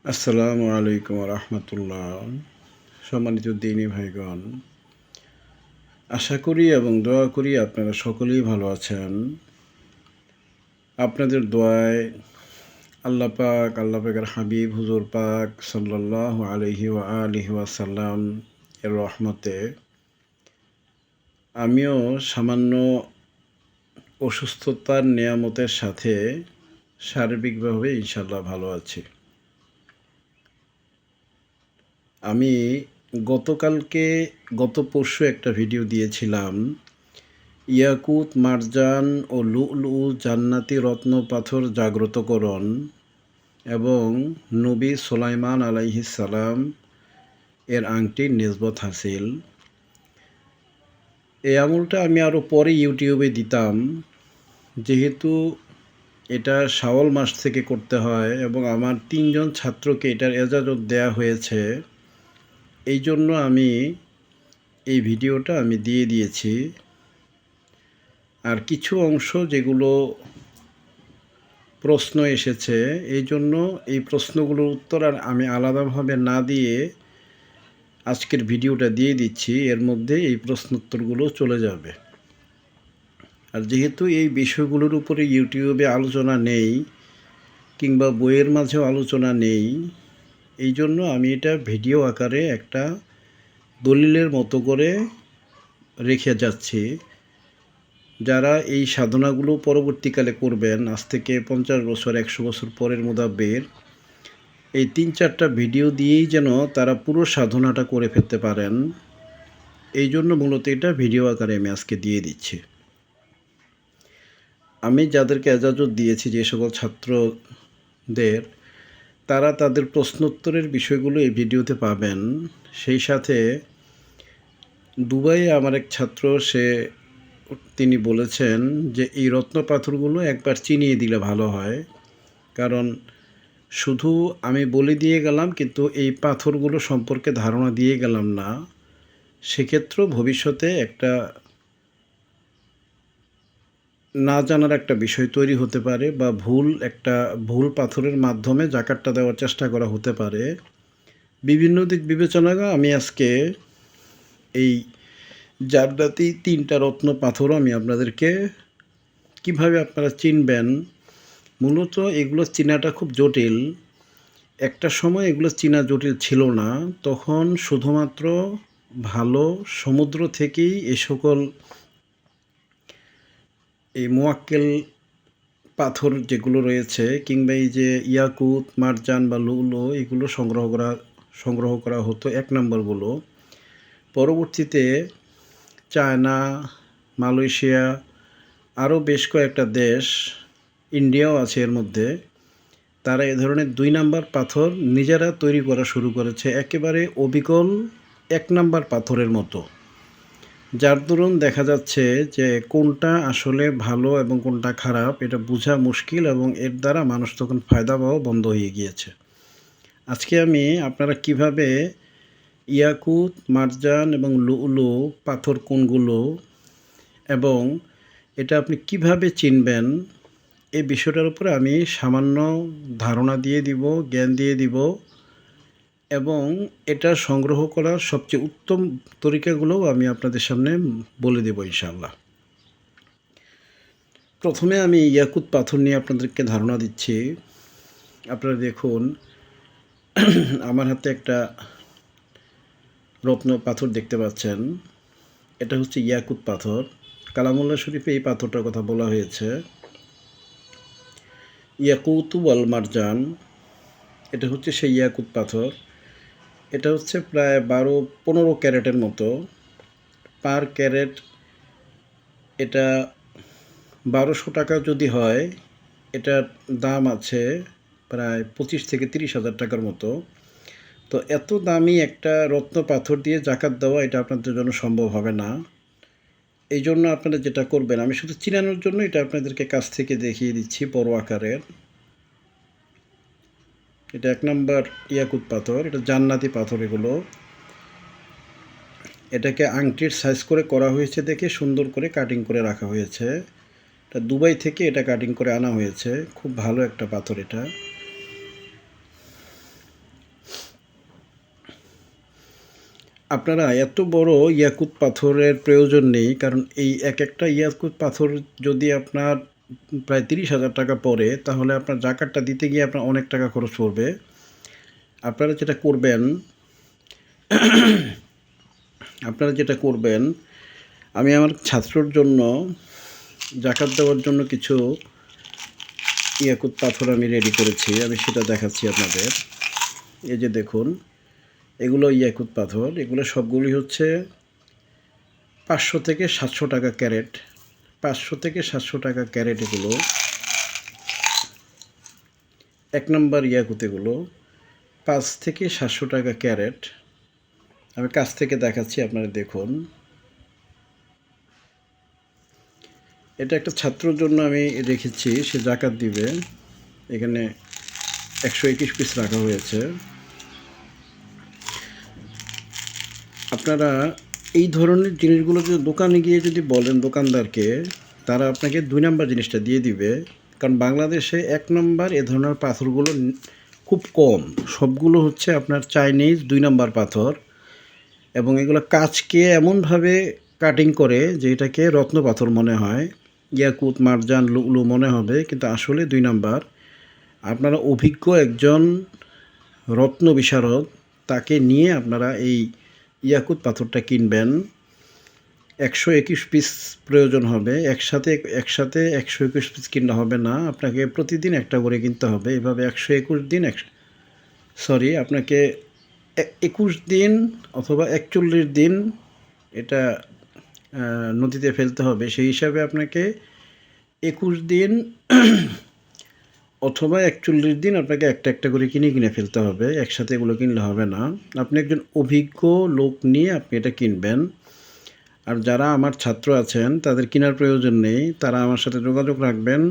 আসসালামু আলাইকুম রহমতুল্লাহ। সম্মানিত দিনী ভাইগণ, আশা করি এবং দোয়া করি আপনারা সকলেই ভালো আছেন। আপনাদের দোয়ায় আল্লাহ পাকের হাবিব হুজুর পাক সাল্লাল্লাহু আলাইহি ওয়াসাল্লাম এর রহমতে আমিও সামান্য অসুস্থতার নেয়ামতের সাথে সার্বিকভাবে ইনশাল্লাহ ভালো আছি। আমি গত পরশু একটা ভিডিও দিয়েছিলাম ইয়াকুত মারজান ও লু'লু'ু জান্নাতি রত্ন পাথর জাগ্রতকরণ এবং নবী সুলাইমান আলাইহিস সালাম এর আংটির নিসবত হাসিল। এই আমলটা আমি আরও পরে ইউটিউবে দিতাম, যেহেতু এটা শাওয়াল মাস থেকে করতে হয় এবং আমার 3 জন ছাত্রকে এটার এজাজত দেয়া হয়েছে। এই জন্য আমি এই ভিডিওটা দিয়ে দিয়েছি। আর কিছু অংশ যেগুলো প্রশ্ন এসেছে, এই জন্য এই প্রশ্নগুলোর উত্তর আর আমি আলাদাভাবে না দিয়ে আজকের ভিডিওটা দিয়ে দিচ্ছি। এর মধ্যে এই প্রশ্নোত্তরগুলো চলে যাবে। আর যেহেতু এই বিষয়গুলোর উপরে ইউটিউবে আলোচনা নেই কিংবা বইয়ের মাঝেও আলোচনা নেই, এই জন্য আমি এটা ভিডিও আকারে একটা দলিলের মতো করে রেখে যাচ্ছি। যারা এই সাধনাগুলো পরবর্তীকালে করবেন, আজ থেকে 50 বছর 100 বছর পরের মুদাব্বির, এই 3-4টা ভিডিও দিয়েই যেন তারা পুরো সাধনাটা করে ফেলতে পারেন, এই জন্য মূলত এটা ভিডিও আকারে আমি আজকে দিয়ে দিচ্ছি। আমি যাদেরকে এজাজত দিয়েছি, যে সকল ছাত্রদের, তারা তাদের প্রশ্নোত্তরের বিষয়গুলো এই ভিডিওতে পাবেন। সেই সাথে দুবাইয়ে আমার এক ছাত্র, তিনি বলেছেন যে এই রত্ন পাথরগুলো একবার চিনিয়ে দিলে ভালো হয়, কারণ শুধু আমি বলে দিয়ে গেলাম কিন্তু এই পাথরগুলো সম্পর্কে ধারণা দিয়ে গেলাম না। সেক্ষেত্রেও ভবিষ্যতে একটা না জানার একটা বিষয় তৈরি হতে পারে, বা ভুল পাথরের মাধ্যমে জাকাতটা দেওয়ার চেষ্টা করা হতে পারে। বিভিন্ন দিক বিবেচনায় আমি আজকে এই জান্নাতি 3টা রত্ন পাথরও আমি আপনাদেরকে কিভাবে আপনারা চিনবেন। মূলত এগুলো চেনাটা খুব জটিল। একটা সময় এগুলো চেনা জটিল ছিল না, তখন শুধুমাত্র ভালো সমুদ্র থেকেই এ সকল এই মোয়াক্কেল পাথর যেগুলো রয়েছে, কিংবা এই যে ইয়াকুত মারজান বা লু'লু'ু, এগুলো সংগ্রহ করা হতো 1 নম্বরগুলো। পরবর্তীতে চায়না, মালয়েশিয়া, আরও বেশ কয়েকটা দেশ, ইন্ডিয়াও আছে এর মধ্যে, তারা এ ধরনের 2 নাম্বার পাথর নিজেরা তৈরি করা শুরু করেছে, একেবারে অবিকল 1 নাম্বার পাথরের মতো। যার দরুন দেখা যাচ্ছে যে কোনটা আসলে ভালো এবং কোনটা খারাপ এটা বোঝা মুশকিল, এবং এর দ্বারা মানুষ তখন ফায়দা পাওয়া বন্ধ হয়ে গিয়েছে। আজকে আমি আপনারা কিভাবে ইয়াকুত, মারজান এবং লু'লু'ু পাথর কোনগুলো এবং এটা আপনি কিভাবে চিনবেন, এই বিষয়টার উপরে আমি সামান্য ধারণা দিয়ে দিব, জ্ঞান দিয়ে দিব, এবং এটা সংগ্রহ করার সবচেয়ে উত্তম তরিকাগুলোও আমি আপনাদের সামনে বলে দেব ইনশাআল্লাহ। প্রথমে আমি ইয়াকুত পাথর নিয়ে আপনাদেরকে ধারণা দিচ্ছি। আপনারা দেখুন, আমার হাতে একটা রত্ন পাথর দেখতে পাচ্ছেন। এটা হচ্ছে ইয়াকুত পাথর। কালামুল্লাহ শরীফে এই পাথরটার কথা বলা হয়েছে ইয়াকুতু ওয়াল মারজান। এটা হচ্ছে সেই ইয়াকুত পাথর। এটা হচ্ছে প্রায় 12-15 ক্যারেটের মতো। পার ক্যারেট এটা 1200 টাকা যদি হয়, এটার দাম আছে প্রায় 25 থেকে 30 হাজার টাকার মতো। তো এত দামি একটা রত্ন পাথর দিয়ে জাকাত দেওয়া, এটা আপনাদের জন্য সম্ভব হবে না। এই জন্য আপনারা যেটা করবেন, আমি শুধু চিনানোর জন্য এটা আপনাদেরকে কাছ থেকে দেখিয়ে দিচ্ছি বড় আকারের। এটা 1 নাম্বার ইয়াকুত পাথর, এটা জান্নাতি পাথর। এগুলো এটাকে আংটির সাইজ করে করা হয়েছে দেখে সুন্দর করে কাটিং করে রাখা হয়েছে। এটা দুবাই থেকে এটা কাটিং করে আনা হয়েছে। খুব ভালো একটা পাথর এটা। আপনারা এত বড় ইয়াকুত পাথরের প্রয়োজন নেই, কারণ এই একটা ইয়াকুত পাথর যদি আপনার প্রায় 30,000 টাকা পড়ে, তাহলে আপনার জাকাতটা দিতে গিয়ে আপনার অনেক টাকা খরচ পড়বে। আপনারা যেটা করবেন, আমি আমার ছাত্রর জন্য জাকাত দেওয়ার জন্য কিছু ইয়াকুত পাথর আমি রেডি করেছি, আমি সেটা দেখাচ্ছি আপনাদের। এই যে দেখুন, এগুলো ইয়াকুত পাথর, এগুলো সবগুলি হচ্ছে 500 থেকে 700 টাকা ক্যারেট। 500 থেকে 700 টাকা ক্যারেট এগুলো। 1 নম্বর ইয়াকুত এগুলো 5 থেকে 700 টাকা ক্যারেট। আমি কাছ থেকে দেখাচ্ছি, আপনারা দেখুন। এটা একটা ছাত্রর জন্য আমি রেখেছি, সে জাকাত দিবে। এখানে 121 পিস রাখা হয়েছে। আপনারা এই ধরনের জিনিসগুলো যদি দোকানে গিয়ে যদি বলেন দোকানদারকে, তারা আপনাকে 2 নম্বর জিনিসটা দিয়ে দিবে। কারণ বাংলাদেশে 1 নম্বর এ ধরনের পাথরগুলো খুব কম। সবগুলো হচ্ছে আপনার চাইনিজ 2 নম্বর পাথর, এবং এগুলো কাচকে এমনভাবে কাটিং করে যে এটাকে রত্ন পাথর মনে হয়, ইয়াকুত, মার্জান, লুলু মনে হবে, কিন্তু আসলে 2 নম্বর। আপনারা অভিজ্ঞ একজন রত্ন বিশারদ, তাকে নিয়ে আপনারা এই ইয়াকুত পাথরটা কিনবেন। 121 পিস প্রয়োজন হবে। একসাথে 121 পিস কিনলে হবে না, আপনাকে প্রতিদিন একটা করে কিনতে হবে। এভাবে 121 দিন আপনাকে 21 দিন অথবা 41 দিন এটা নদীতে ফেলতে হবে। সেই হিসাবে আপনাকে 21 দিন অথবা 41 দিন আপনাকে একটা করে কিনে ফেলতে হবে। একসাথে এগুলো কিনলে হবে না। আপনি একজন অভিজ্ঞ লোক নিয়ে আপনি এটা কিনবেন। আর যারা আমার ছাত্র আছেন, তাদের কেনার প্রয়োজন নেই, তারা আমার সাথে যোগাযোগ রাখবেন।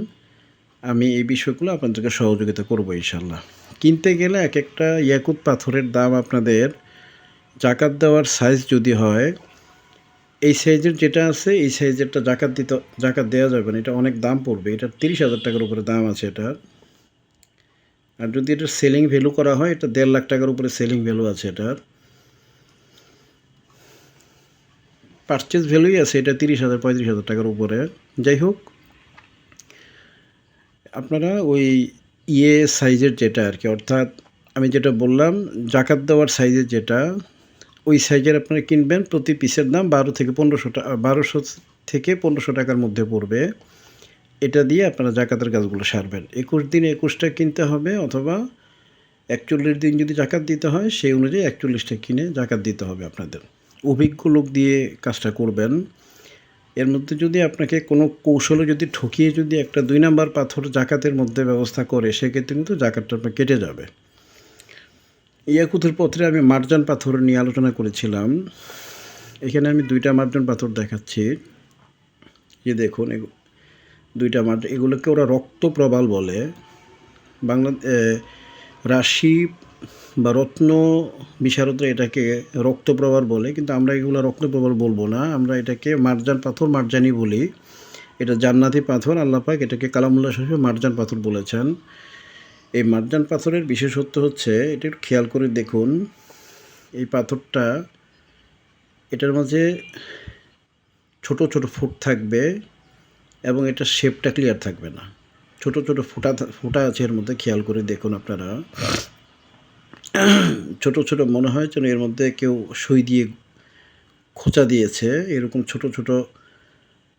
আমি এই বিষয়গুলো আপনাদেরকে সহযোগিতা করব ইনশাল্লাহ। কিনতে গেলে একটা ইয়াকুত পাথরের দাম আপনাদের জাকাত দেওয়ার সাইজ যদি হয়, এই সাইজের যেটা আছে, এই সাইজেরটা জাকাত দেওয়া যাবে না, এটা অনেক দাম পড়বে। এটা 30,000 টাকার উপরে দাম আছে এটার। আর যদি এটা সেলিং ভ্যালু করা হয়, এটা 1.5 লাখ টাকার উপরে সেলিং ভ্যালু আছে এটার। পারচেজ ভ্যালুই আছে এটা 30,000-35,000 টাকার উপরে। যাই হোক, আপনারা ওই সাইজের যেটা আর কি, অর্থাৎ আমি যেটা বললাম জাকাত দেওয়ার সাইজের যেটা, ওই সাইজের আপনারা কিনবেন। প্রতি পিসের দাম 1200 থেকে 1500 টাকার মধ্যে পড়বে। এটা দিয়ে আপনারা জাকাতের কাজগুলো সারবেন। 21 দিনে 21টা কিনতে হবে, অথবা 41 দিন যদি জাকাত দিতে হয়, সেই অনুযায়ী 41টা কিনে জাকাত দিতে হবে আপনাদের। অভিজ্ঞ লোক দিয়ে কাজটা করবেন। এর মধ্যে যদি আপনাকে কোনো কৌশলে যদি ঠকিয়ে যদি একটা 2 নম্বর পাথর জাকাতের মধ্যে ব্যবস্থা করে, সেক্ষেত্রে কিন্তু জাকাতটা আপনার কেটে যাবে। ইয়াকুতের পত্রে আমি মার্জান পাথর নিয়ে আলোচনা করেছিলাম। এখানে আমি 2টা মার্জান পাথর দেখাচ্ছি। যে দেখুন, 2টা মার্জান, এগুলোকে ওরা রক্তপ্রবাল বলে। রাশি বা রত্ন বিশারদরা এটাকে রক্তপ্রবাল বলে, কিন্তু আমরা এগুলো রক্তপ্রবাল বলবো না, আমরা এটাকে মার্জান পাথর, মার্জানি বলি। এটা জান্নাতি পাথর। আল্লাহ পাক এটাকে কালামুল্লাহ শরীফে মার্জান পাথর বলেছেন। এই মার্জান পাথরের বিশেষত্ব হচ্ছে, এটা একটু খেয়াল করে দেখুন, এই পাথরটা, এটার মাঝে ছোট ছোট ফুট থাকবে, এবং এটার শেপটা ক্লিয়ার থাকবে না। ছোট ছোট ফুটা আছে এর মধ্যে, খেয়াল করে দেখুন আপনারা। ছোট ছোট মনে হয় যেন এর মধ্যে কেউ সুই দিয়ে খোঁচা দিয়েছে, এরকম ছোট ছোট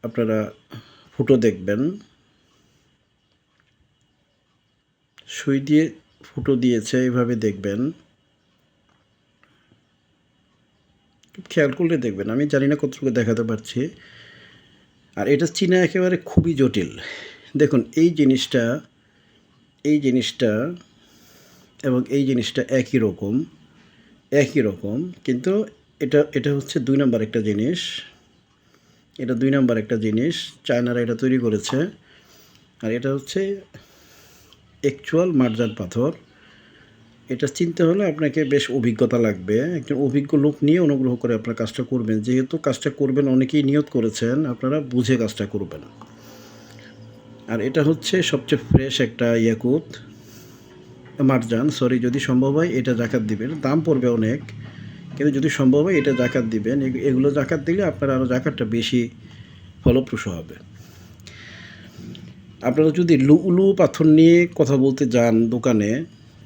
আপনারা ফুটো দেখবেন। সুই দিয়ে ফুটো দিয়েছে, এইভাবে দেখবেন, খেয়াল করলে দেখবেন। আমি জানি না কতটুকু দেখাতে পারছি। আর এটা চীনা একেবারে খুবই জটিল। দেখুন, এই জিনিসটা এবং এই জিনিসটা একই রকম, কিন্তু এটা হচ্ছে 2 নম্বর একটা জিনিস। এটা 2 নম্বর একটা জিনিস, চায়নারা এটা তৈরি করেছে। আর এটা হচ্ছে অ্যাকচুয়াল মার্জান পাথর। এটা চিনতে হলে আপনাকে বেশ অভিজ্ঞতা লাগবে। একজন অভিজ্ঞ লোক নিয়ে অনুগ্রহ করে আপনার কাজটা করবেন। যেহেতু কাজটা করবেন, অনেকেই নিয়ত করেছেন, আপনারা বুঝে কাজটা করবেন। আর এটা হচ্ছে সবচেয়ে ফ্রেশ একটা মার্জান, যদি সম্ভব হয় এটা জাকাত দিবেন। দাম পড়বে অনেক, কিন্তু যদি সম্ভব হয় এটা জাকাত দিবেন। এগুলো জাকাত দিলে আপনার আরও জাকাতটা বেশি ফলপ্রসূ হবে। আপনারা যদি লু'লু'ু পাথর নিয়ে কথা বলতে যান দোকানে,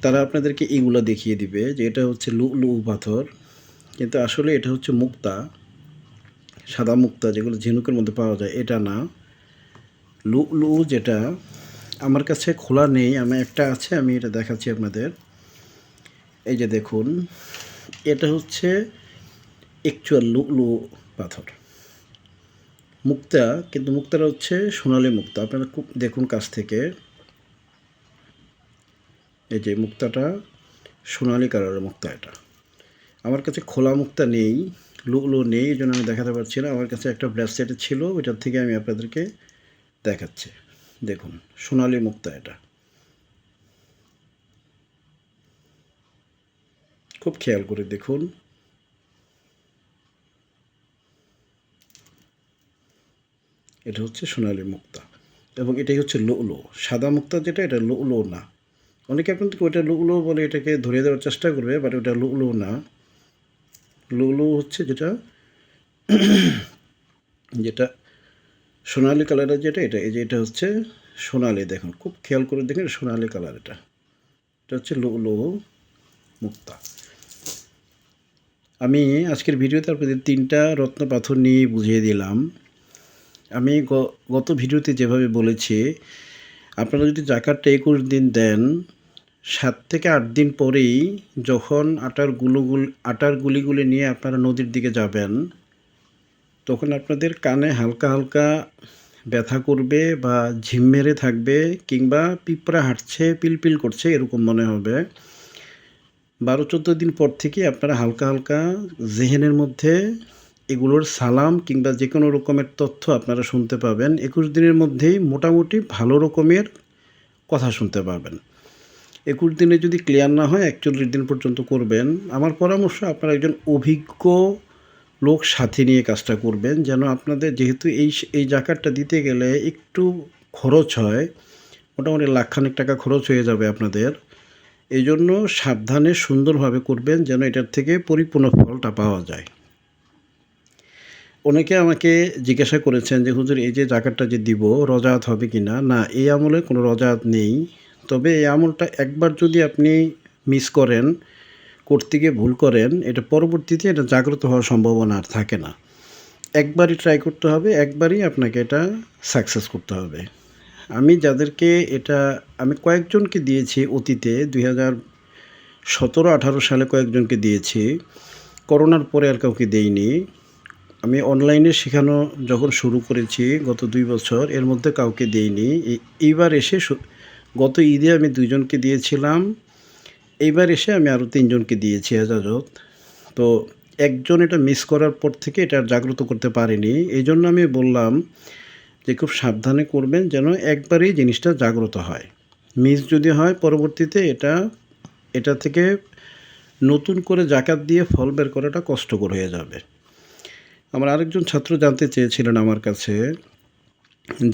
তারা আপনাদেরকে এগুলা দেখিয়ে দিবে যে এটা হচ্ছে লু'লু'ু পাথর, কিন্তু আসলে এটা হচ্ছে মুক্তা, সাদা মুক্তা যেগুলো ঝিনুকের মধ্যে পাওয়া যায়, এটা না। লু'লু'ু যেটা আমার কাছে খোলা নেই, আমার একটা আছে, আমি এটা দেখাচ্ছি আপনাদের। এই যে দেখুন, এটা হচ্ছে অ্যাকচুয়াল লু'লু'ু পাথর, মুক্তা, কিন্তু মুক্তাটা হচ্ছে সোনালী মুক্তা। আপনারা খুব দেখুন কাছ থেকে, এই যে মুক্তাটা সোনালী কালারের মুক্তা। এটা আমার কাছে খোলা মুক্তা নেই, লু'লু'ু নেই, এই জন্য আমি দেখাতে পারছি না। আমার কাছে একটা ব্রেসলেট ছিল, ওইটার থেকে আমি আপনাদেরকে দেখাচ্ছি। দেখুন সোনালী মুক্তা, এটা খুব খেয়াল করে দেখুন। এটা হচ্ছে সোনালী মুক্তা এবং এটাই হচ্ছে লু'লু'ু। সাদা মুক্তা যেটা, এটা লু'লু'ু না। অনেকে আপনাদেরকে ওটা লু'লু'ু বলে এটাকে ধরিয়ে দেওয়ার চেষ্টা করবে, বাট ওটা লু'লু'ু না। লু'লু'ু হচ্ছে যেটা যেটা সোনালি কালারের, যেটা এটা, এই যে এটা হচ্ছে সোনালি। দেখুন খুব খেয়াল করে দেখুন, সোনালি কালার। এটা হচ্ছে লু'লু'ু মুক্তা। আমি আজকের ভিডিওতে আপনাদের 3টা রত্ন পাথর নিয়ে বুঝিয়ে দিলাম। আমি গত ভিডিওতে যেভাবে বলেছি, আপনারা যদি জাকাতটা 21 দিন দেন, 7 থেকে 8 দিন পরেই যখন আটার গুলিগুলি নিয়ে আপনারা নদীর দিকে যাবেন, তখন আপনাদের কানে হালকা হালকা ব্যথা করবে বা ঝিম মেরে থাকবে, কিংবা পিঁপড়া হাঁটছে, পিলপিল করছে, এরকম মনে হবে। 12-14 দিন পর থেকে আপনারা হালকা হালকা জেহেনের মধ্যে এগুলোর সালাম কিংবা যে কোনো রকমের তথ্য আপনারা শুনতে পাবেন। 21 দিনের মধ্যেই মোটামুটি ভালো রকমের কথা শুনতে পাবেন। 21 দিনে যদি ক্লিয়ার না হয় 41 দিন পর্যন্ত করবেন। আমার পরামর্শ, আপনারা একজন অভিজ্ঞ লোক সাথে নিয়ে কাজটা করবেন, যেন আপনাদের, যেহেতু এই জাকাতটা দিতে গেলে একটু খরচ হয়, মোটামুটি লাখখানেক টাকা খরচ হয়ে যাবে আপনাদের। এই জন্য সাবধানে সুন্দরভাবে করবেন, যেন এটার থেকে পরিপূর্ণ ফলটা পাওয়া যায়। অনেকে আমাকে জিজ্ঞাসা করেছেন যে হুজুর, এই যে জাকাতটা যে দিব, রজাত হবে কি না? না, এই আমলে কোনো রজাত নেই। তবে এই আমলটা একবার যদি আপনি মিস করেন, করতে গিয়ে ভুল করেন, এটা পরবর্তীতে এটা জাগ্রত হওয়ার সম্ভাবনা আর থাকে না। একবারই ট্রাই করতে হবে, একবারই আপনাকে এটা সাকসেস করতে হবে। আমি যাদেরকে আমি কয়েকজনকে দিয়েছি অতীতে, 2017-18 সালে কয়েকজনকে দিয়েছি। করোনার পরে আর কাউকে দেইনি। আমি অনলাইনে শেখানো যখন শুরু করেছি গত 2 বছর, এর মধ্যে কাউকে দেইনি। এইবার এসে গত ঈদে আমি 2 জনকে দিয়েছিলাম। এইবার এসে আমি আরও 3 জনকে দিয়েছি হেফাজত। তো একজন এটা মিস করার পর থেকে এটা জাগ্রত করতে পারেনি। এই জন্য আমি বললাম যে খুব সাবধানে করবেন, যেন একবারেই জিনিসটা জাগ্রত হয়। মিস যদি হয়, পরবর্তীতে এটা থেকে নতুন করে জাকাত দিয়ে ফল বের করাটা কষ্টকর হয়ে যাবে। আমার আরেকজন ছাত্র জানতে চেয়েছিলেন আমার কাছে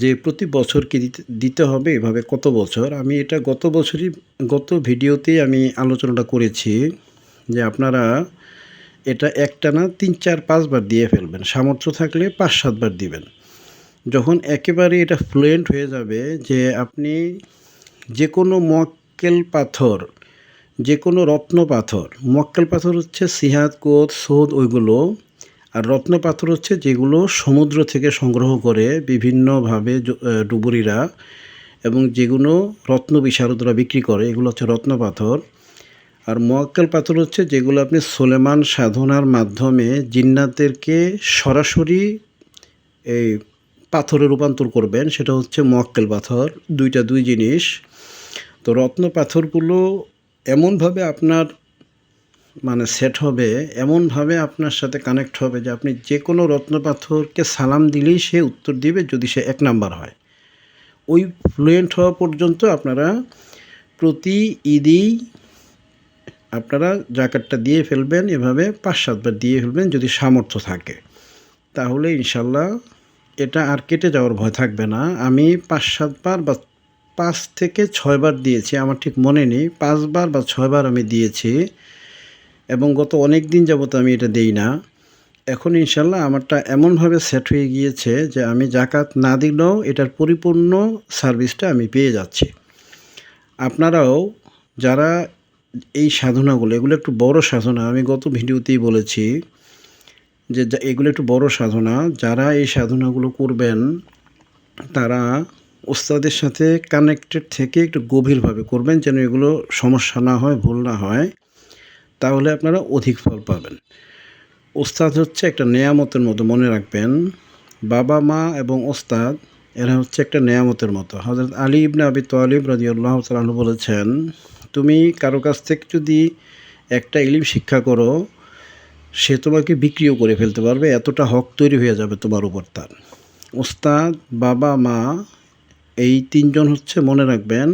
যে প্রতি বছর কি দিতে হবে, এভাবে কত বছর? আমি এটা গত ভিডিওতেই আমি আলোচনাটা করেছি যে আপনারা এটা একটানা 3-4-5 বার দিয়ে ফেলবেন। সামর্থ্য থাকলে 5-7 বার দিবেন। যখন একেবারে এটা ফ্লুয়েন্ট হয়ে যাবে, যে আপনি যে কোনো মোয়াক্কেল পাথর, যে কোনো রত্ন পাথর, মোয়াক্কেল পাথর হচ্ছে সিহাত, কোত, সোদ, ওইগুলো। আর রত্ন পাথর হচ্ছে যেগুলো সমুদ্র থেকে সংগ্রহ করে বিভিন্নভাবে ডুবুরিরা, এবং যেগুলো রত্ন বিশারদরা বিক্রি করে, এগুলো হচ্ছে রত্ন পাথর। আর মোয়াক্কেল পাথর হচ্ছে যেগুলো আপনি সুলেমান সাধনার মাধ্যমে জিন্নাতদেরকে সরাসরি এই পাথরে রূপান্তর করবেন, সেটা হচ্ছে মোয়াক্কেল পাথর। দুই জিনিস। তো রত্ন পাথরগুলো এমনভাবে আপনার সেট হবে, এমনভাবে আপনার সাথে কানেক্ট হবে যে আপনি যে কোনো রত্ন পাথরকে সালাম দিলেই সে উত্তর দিবে, যদি সে 1 নাম্বার হয়। ওই ফ্লুয়েন্ট হওয়া পর্যন্ত আপনারা প্রতি ঈদেই আপনারা জাকাতটা দিয়ে ফেলবেন। এভাবে 5-7 বার দিয়ে ফেলবেন যদি সামর্থ্য থাকে, তাহলে ইনশাল্লাহ এটা আর কেটে যাওয়ার ভয় থাকবে না। আমি 5-7 বার বা 5 থেকে 6 বার দিয়েছি, আমার ঠিক মনে নেই, 5 বার বা 6 বার আমি দিয়েছি। এবং গত অনেক দিন যাবত আমি এটা দেই না। এখন ইনশাল্লাহ আমারটা এমনভাবে সেট হয়ে গিয়েছে যে আমি জাকাত না দিলেও এটার পরিপূর্ণ সার্ভিসটা আমি পেয়ে যাচ্ছি। আপনারাও যারা এই সাধনাগুলো, এগুলো একটু বড় সাধনা, আমি গত ভিডিওতেই বলেছি যে এগুলো একটু বড় সাধনা। যারা এই সাধনাগুলো করবেন তারা ওস্তাদের সাথে কানেক্টেড থেকে একটু গভীরভাবে করবেন, যেন এগুলো সমস্যা না হয়, ভুল না হয়। তাহলে আপনারা অধিক ফল পাবেন। ওস্তাদ হচ্ছে একটা নেয়ামতের মতো, মনে রাখবেন। বাবা মা এবং ওস্তাদ এরা হচ্ছে একটা নেয়ামতের মতো। হযরত আলী ইবনে আবি তালিব রাদিয়াল্লাহু তাআলা আনহু বলেছেন, তুমি কারো কাছ থেকে যদি একটা ইলম শিক্ষা করো, সে তোমাকে বিক্রিও করে ফেলতে পারবে, এতটা হক তৈরি হয়ে যাবে তোমার উপর তার। ওস্তাদ, বাবা মা, এই তিনজন হচ্ছে, মনে রাখবেন,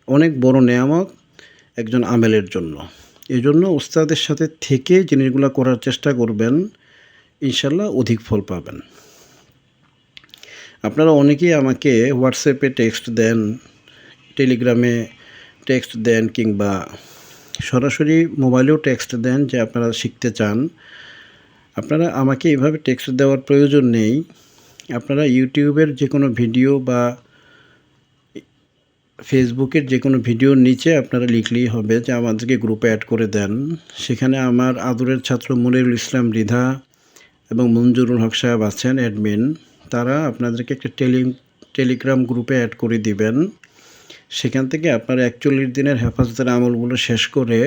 অনেক বড় নেয়ামত একজন আমেলের জন্য। এই জন্য ওস্তাদের সাথে থেকে জিনিসগুলো করার চেষ্টা করবেন, ইনশাল্লাহ অধিক ফল পাবেন। আপনারা অনেকেই আমাকে হোয়াটসঅ্যাপে টেক্সট দেন, টেলিগ্রামে টেক্সট দেন, কিংবা সরাসরি মোবাইলেও টেক্সট দেন যে আপনারা শিখতে চান। আপনারা আমাকে এভাবে টেক্সট দেওয়ার প্রয়োজন নেই। আপনারা ইউটিউবের যে কোনো ভিডিও বা ফেসবুকের যে কোনো ভিডিওর নিচে আপনারা লিখলেই হবে যে আমাদেরকে গ্রুপে অ্যাড করে দেন। সেখানে আমার আদরের ছাত্র মনিরুল ইসলাম রিধা এবং মঞ্জুরুল হক সাহেব আছেন অ্যাডমিন। তারা আপনাদেরকে একটা টেলিগ্রাম গ্রুপে অ্যাড করে দিবেন। সেখান থেকে আপনারা 41 দিনের হেফাজতের আমলগুলো শেষ করে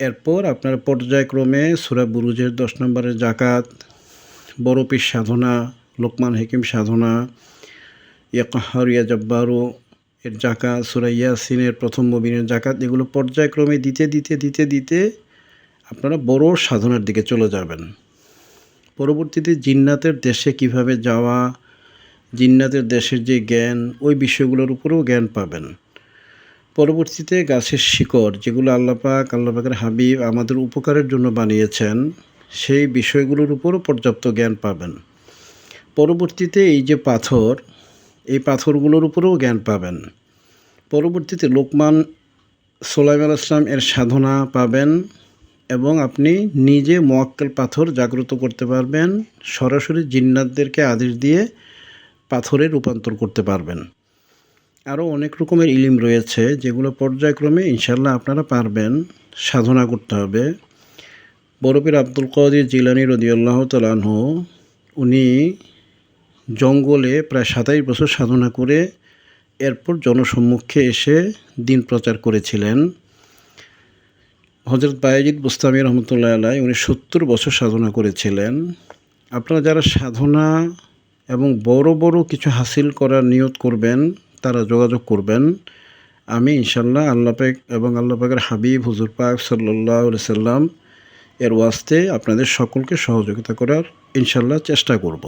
এরপর আপনারা পর্যায়ক্রমে সূরা বুরুজের 10 নম্বরের জাকাত, বড় পীর সাধনা, লোকমান হাকিম সাধনা, ইয়া কাহ্হার ইয়া জব্বারু এর জাকাত, সূরা ইয়াসিনের প্রথম মুমিনের জাকাত, এগুলো পর্যায়ক্রমে দিতে আপনারা বড় সাধনার দিকে চলে যাবেন। পরবর্তীতে জিন্নাতের দেশে কিভাবে যাওয়া, জিন্নাতের দেশের যে জ্ঞান, ওই বিষয়গুলোর উপরেও জ্ঞান পাবেন। পরবর্তীতে গাছের শিকড়, যেগুলো আল্লাহ পাকের হাবিব আমাদের উপকারের জন্য বানিয়েছেন, সেই বিষয়গুলোর উপরও পর্যাপ্ত জ্ঞান পাবেন। পরবর্তীতে এই যে পাথর, এই পাথরগুলোর উপরেও জ্ঞান পাবেন। পরবর্তীতে লোকমান সুলাইমান ইসলাম এর সাধনা পাবেন এবং আপনি নিজে মুয়াক্কেল পাথর জাগ্রত করতে পারবেন। সরাসরি জিন্নাতদেরকে আদেশ দিয়ে পাথরে রূপান্তর করতে পারবেন। আরও অনেক রকমের ইলিম রয়েছে, যেগুলো পর্যায়ক্রমে ইনশাল্লাহ আপনারা পারবেন। সাধনা করতে হবে। বড় পীর আব্দুল কাদের জিলানী রাদিয়াল্লাহু তাআলা আনহু, উনি জঙ্গলে প্রায় 27 বছর সাধনা করে এরপর জনসম্মুখে এসে দিন প্রচার করেছিলেন। হযরত বায়েজিদ বুস্তামি রহমতুল্লাহ আলাইহি, উনি 70 বছর সাধনা করেছিলেন। আপনারা যারা সাধনা এবং বড় বড় কিছু হাসিল করার নিয়ত করবেন, তারা যোগাযোগ করবেন। আমি ইনশাল্লাহ আল্লাহ পাক এবং আল্লাহ পাকের হাবিব হুজুর পাক সাল্লাল্লাহু আলাইহি সাল্লাম এর ওয়াস্তে আপনাদের সকলকে সহযোগিতা করার ইনশাল্লাহ চেষ্টা করব।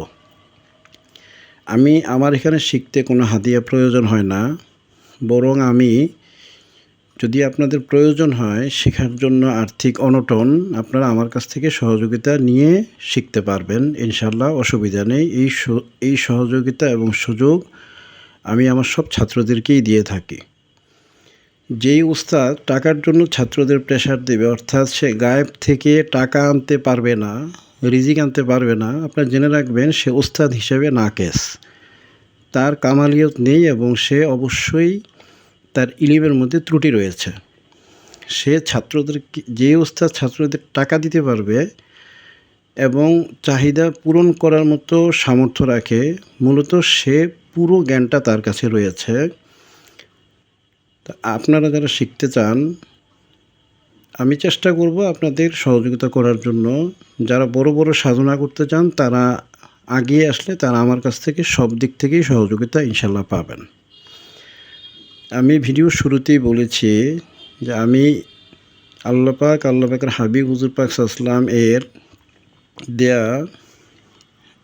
আমার এখানে শিখতে কোনো হাদিয়া প্রয়োজন হয় না, বরং আমি যদি আপনাদের প্রয়োজন হয় শেখার জন্য আর্থিক অনটন, আপনারা আমার কাছ থেকে সহযোগিতা নিয়ে শিখতে পারবেন ইনশাল্লাহ, অসুবিধা নেই। এই সহযোগিতা এবং সুযোগ আমি আমার সব ছাত্রদেরকেই দিয়ে থাকি। যেই উস্তাদ টাকার জন্য ছাত্রদের প্রেশার দেবে, অর্থাৎ সে গায়েব থেকে টাকা আনতে পারবে না, রিজিক আনতে পারবে না, আপনারা জেনে রাখবেন সে উস্তাদ হিসেবে নাকেস, তার কামালিয়ত নেই এবং সে অবশ্যই তার ইলিমের মধ্যে ত্রুটি রয়েছে। সে যে উস্তাদ ছাত্রদের টাকা দিতে পারবে এবং চাহিদা পূরণ করার মতো সামর্থ্য রাখে, মূলত সে পুরো জ্ঞানটা তার কাছে রয়েছে। তা আপনারা যারা শিখতে চান, আমি চেষ্টা করব আপনাদের সহযোগিতা করার জন্য। যারা বড় বড় সাধনা করতে চান, তারা আগিয়ে আসলে তারা আমার কাছ থেকে সব দিক থেকেই সহযোগিতা ইনশাল্লাহ পাবেন। আমি ভিডিও শুরুতেই বলেছি যে আমি আল্লাহ পাকের হাবিব হুজুর পাক সাল্লাল্লাহু এর দেয়া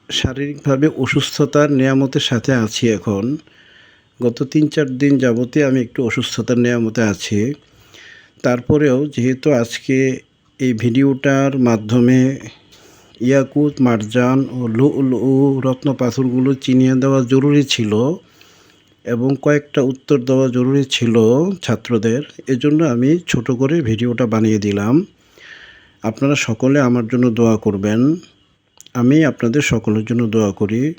শারীরিকভাবে অসুস্থতার নিয়ামতের সাথে আছি। এখন গত 3-4 দিন যাবতীয় আমি একটু অসুস্থতার নিয়ামতে আছি। তারপরেও যেহেতু আজকে এই ভিডিওটার মাধ্যমে ইয়াকুত, মারজান ও লু'লু'উ রত্ন পাথরগুলো চিনিয়ে দেওয়া জরুরি ছিল এবং কয়েকটা উত্তর দেওয়া জরুরি ছিল ছাত্রদের, এজন্য আমি ছোট করে ভিডিওটা বানিয়ে দিলাম। আপনারা সকলে আমার জন্য দোয়া করবেন। আমি আপনাদের সকলের জন্য দোয়া করি।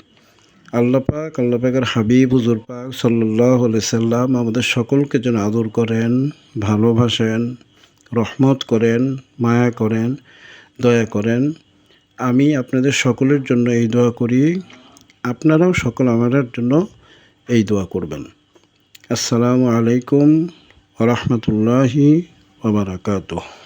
আল্লাহ পাকের হাবিব হুজুর পাক সাল্লাল্লাহু আলাইহি সাল্লাম আমাদের সকলকে যেন আদর করেন, ভালোবাসেন, রহমত করেন, মায়া করেন, দয়া করেন। আমি আপনাদের সকলের জন্য এই দোয়া করি। আপনারাও সকল আমাদের জন্য এই দোয়া করবেন। আসসালামু আলাইকুম ওয়া রাহমাতুল্লাহি ওয়া বারাকাতুহু।